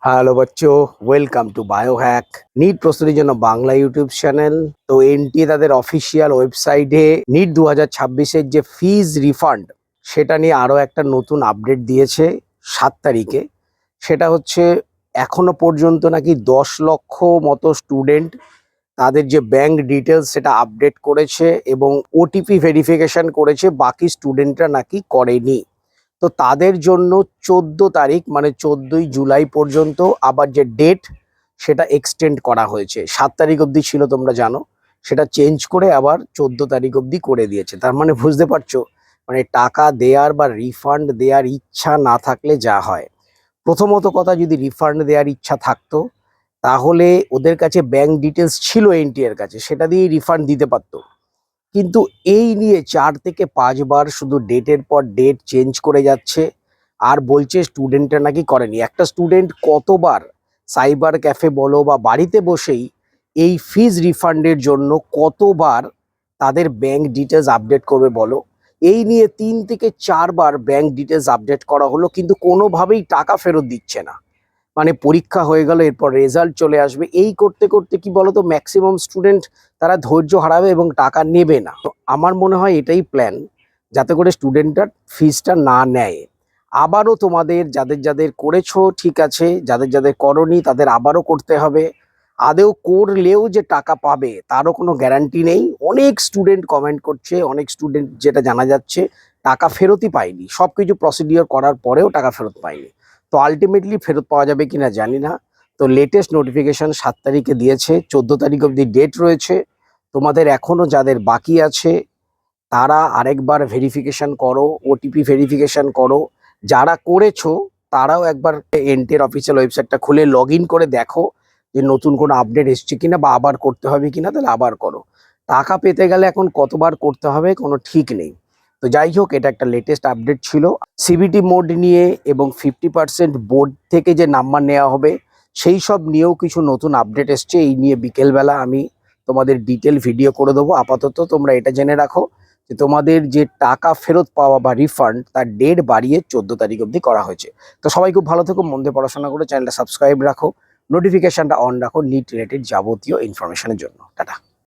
Hello বাচ্চো, welcome to Biohack. NEET প্রস্তুতির জন্য বাংলা ইউটিউব চ্যানেল। তো এনটিএ তাদের অফিসিয়াল ওয়েবসাইটে নিট 2026-এর যে ফিজ রিফান্ড সেটা নিয়ে আরও একটা নতুন আপডেট দিয়েছে 7 তারিখে। সেটা হচ্ছে এখনো পর্যন্ত নাকি 10 লক্ষ মতো স্টুডেন্ট তাদের যে ব্যাংক ডিটেলস সেটা আপডেট করেছে এবং ওটিপি ভেরিফিকেশন করেছে, বাকি স্টুডেন্টরা নাকি করেনি। তো তাদের জন্য 14 তারিখ মানে 14ই জুলাই পর্যন্ত আবার যে ডেট সেটা এক্সটেন্ড করা হয়েছে। 7 তারিখ অবধি ছিল তোমরা জানো, সেটা চেঞ্জ করে আবার 14 তারিখ অবধি করে দিয়েছে। তার মানে বুঝতে পারছো, মানে টাকা দেয়ার বা রিফান্ড দেওয়ার ইচ্ছা না থাকলে যা হয়। প্রথমত কথা, যদি রিফান্ড দেওয়ার ইচ্ছা থাকতো তাহলে ওদের কাছে ব্যাংক ডিটেলস ছিল এনটিএর কাছে, সেটা দিয়েই রিফান্ড দিতে পারতো। কিন্তু এই নিয়ে 4 থেকে 5 বার শুধু ডেটের পর ডেট চেঞ্জ করে যাচ্ছে আর বলছে স্টুডেন্টরা নাকি করেনি। একটা স্টুডেন্ট কতবার সাইবার ক্যাফে বলো বা বাড়িতে বসেই এই ফিজ রিফান্ডের জন্য কতবার তাদের ব্যাংক ডিটেলস আপডেট করবে বলো। এই নিয়ে 3 থেকে 4 বার ব্যাংক ডিটেলস আপডেট করা হলো, কিন্তু কোনোভাবেই টাকা ফেরত দিচ্ছে না। মানে পরীক্ষা হয়ে গেল, এরপর রেজাল্ট চলে আসবে, এই করতে করতে কি বলতো ম্যাক্সিমাম স্টুডেন্ট তারা ধৈর্য হারাবে এবং টাকা নেবে না। তো আমার মনে হয় এটাই প্ল্যান, যাতে করে স্টুডেন্টরা ফিজটা না নেয়। আবারও তোমাদের যাদের যাদের করেছো ঠিক আছে, যাদের যাদের করনি তাদের আবারও করতে হবে। আদেও করলেও যে টাকা পাবে তারও কোনো গ্যারান্টি নেই। অনেক স্টুডেন্ট কমেন্ট করছে, অনেক স্টুডেন্ট যেটা জানা যাচ্ছে টাকা ফেরতই পায়নি, সব কিছু প্রসিডিওর করার পরেও টাকা ফেরত পায়নি। তো আলটিমেটলি ফেরত পাওয়া যাবে কিনা জানি না। তো লেটেস্ট নোটিফিকেশন 7 তারিখে দিয়েছে, 14 তারিখ অবধি ডেট রয়েছে। তোমাদের এখনো যাদের বাকি আছে তারা আরেকবার ভেরিফিকেশন করো, ওটিপি ভেরিফিকেশন করো। যারা করেছো তারাও একবার এনটিএর অফিসিয়াল ওয়েবসাইটটা খুলে লগ ইন করে দেখো যে নতুন কোনো আপডেট এসছে কিনা বা আবার করতে হবে কিনা, তাহলে আবার করো। টাকা পেতে গেলে এখন কতবার করতে হবে কোনো ঠিক নেই। তো যাই হোক, এটা একটা লেটেস্ট আপডেট ছিল। সিবিটি মোড নিয়ে এবং 50% বোর্ড থেকে যে নাম্বার নেওয়া হবে সেই সব নিয়েও কিছু নতুন আপডেট এসছে। এই নিয়ে বিকেলবেলা আমি তোমাদের ডিটেল ভিডিও করে দেবো। আপাতত তোমরা এটা জেনে রাখো যে তোমাদের যে টাকা ফেরত পাওয়া বা রিফান্ড তার ডেট বাড়িয়ে 14 তারিখ অবধি করা হয়েছে। তো সবাই খুব ভালো থেকো, মন দিয়ে পড়াশোনা করে চ্যানেলটা সাবস্ক্রাইব রাখো, নোটিফিকেশনটা অন রাখো নিট রিলেটেড যাবতীয় ইনফরমেশনের জন্য। টাটা।